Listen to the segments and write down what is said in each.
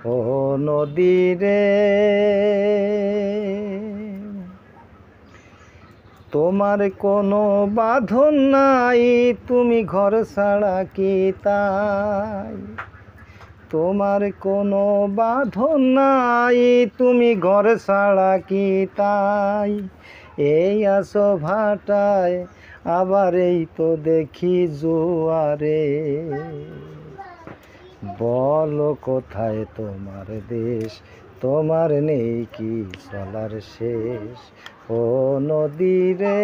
ও নদী রে, তোমার কোনো বাঁধন নাই, তুমি ঘর ছাড়া কি তাই? তোমার কোনো বাঁধন নাই, তুমি ঘর ছাড়া কি তাই? এই আসো ভাটায়, আবার এই তো দেখি জোয়ারে। বলো কোথায় তোমার দেশ, তোমার নেই কি চলার শেষ? ও নদী রে,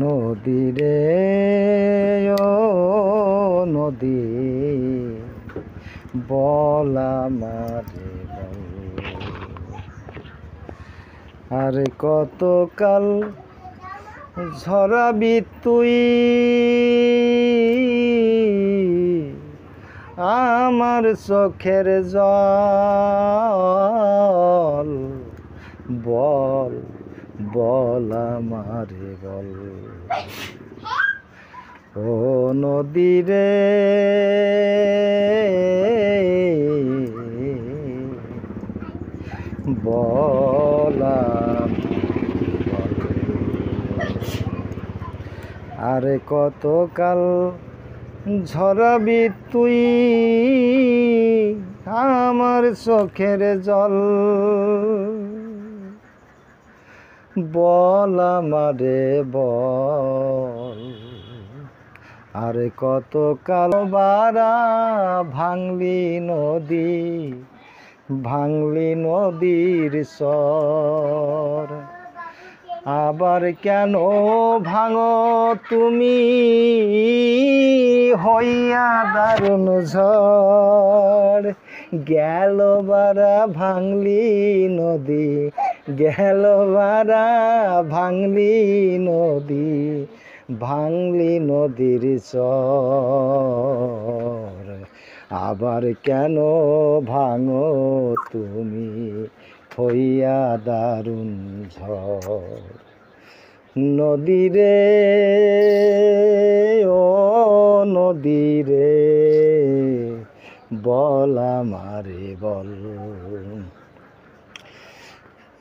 নদী রে, ও নদী, বল আমারে বল। আরে কতকাল ঝরাবি তুই আমার চোখের জল? বল, বল আমারে বল। ও নদী রে, বল আরে কতকাল ঝরাবি তুই আমার চোখের জল? বল আমারে বল। আরে কতকাল বারা ভাঙলি নদী, ভাঙলি নদীর স্বর। আবার কেন ভাঙো তুমি হইয়া দারুণ ঝড়? গেল বারা ভাঙলি নদী, গেল বারা ভাঙলি নদী, ভাঙলি নদীর চর। আবার কেন ভাঙো তুমি হইয়া দারুণ ঝড়? নদী রে, ও নদী রে, বল আমারে বল।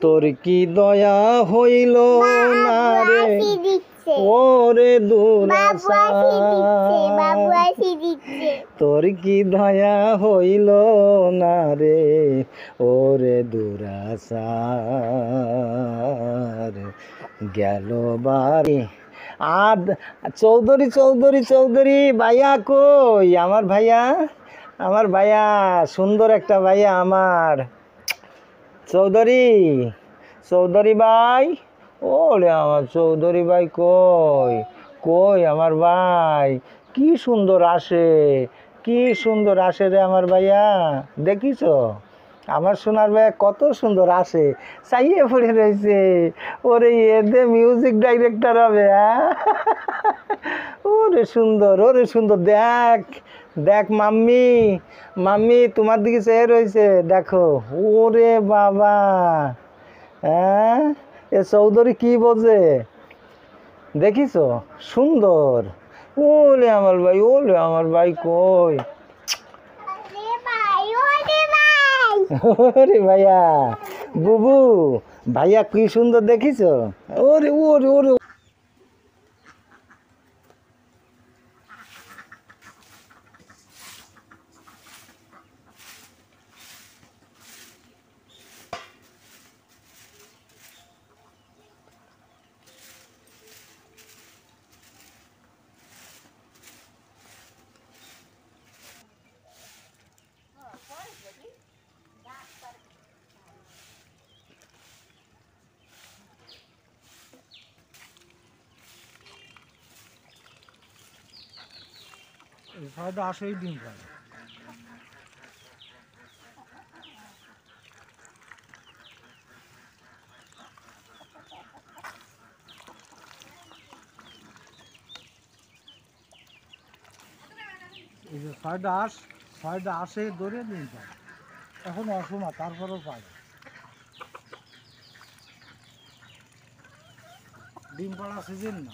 তোর কি দয়া হইল না রে ওরে দুরাশা? তোর কি দয়া হইল না রে ওরে দুরাশা? গেল বাড়ি আর চৌধুরী চৌধুরী চৌধুরী ভাইয়া কই? আমার ভাইয়া, আমার ভাইয়া, সুন্দর একটা ভাইয়া আমার চৌধুরী, চৌধুরী ভাই। ওরে আমার চৌধুরী ভাই কই? কই আমার ভাই? কি সুন্দর আসে, কি সুন্দর আসে রে আমার ভাইয়া, দেখিস? আমার সোনার ভাইয়া কত সুন্দর আসে, চাইয়ে পড়ে রয়েছে। ওরে এদে মিউজিক ডাইরেক্টর হবে, হ্যাঁ? ওরে সুন্দর, ওরে সুন্দর। দেখ দেখ মাম্মি, মাম্মি তোমার দিকে চেয়ে রয়েছে, দেখো। ওরে বাবা, হ্যাঁ, এ চৌধুরী কি বোঝে, দেখিস? সুন্দর। ওলে আমার ভাই, ওলে আমার ভাই কই? ওরে ভাইয়া, বুবু ভাইয়া কি সুন্দর দেখিস? ওরে ওরে ওরে। হয়তো আসেই ডিম পায়। এই যে ছয়টা আসে ধরে ডিম পায়। এখন অসমা, তারপরেও পায়। ডিম পাড়া সিজন না।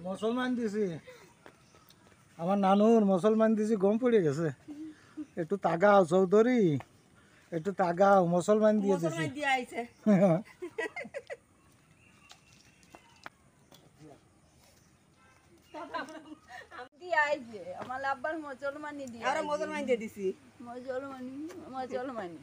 মুসলমান দিছি আমার নানুর মুসলমান দিছি গম পড়ে গেছে একটু তাগাও চৌধুরী একটু তাগাও মুসলমান দিয়ে দিছি আমার আব্বার মুসলমানি দিয়ে আর মুসলমান দিয়ে দিছি মুসলমানি মুসলমানি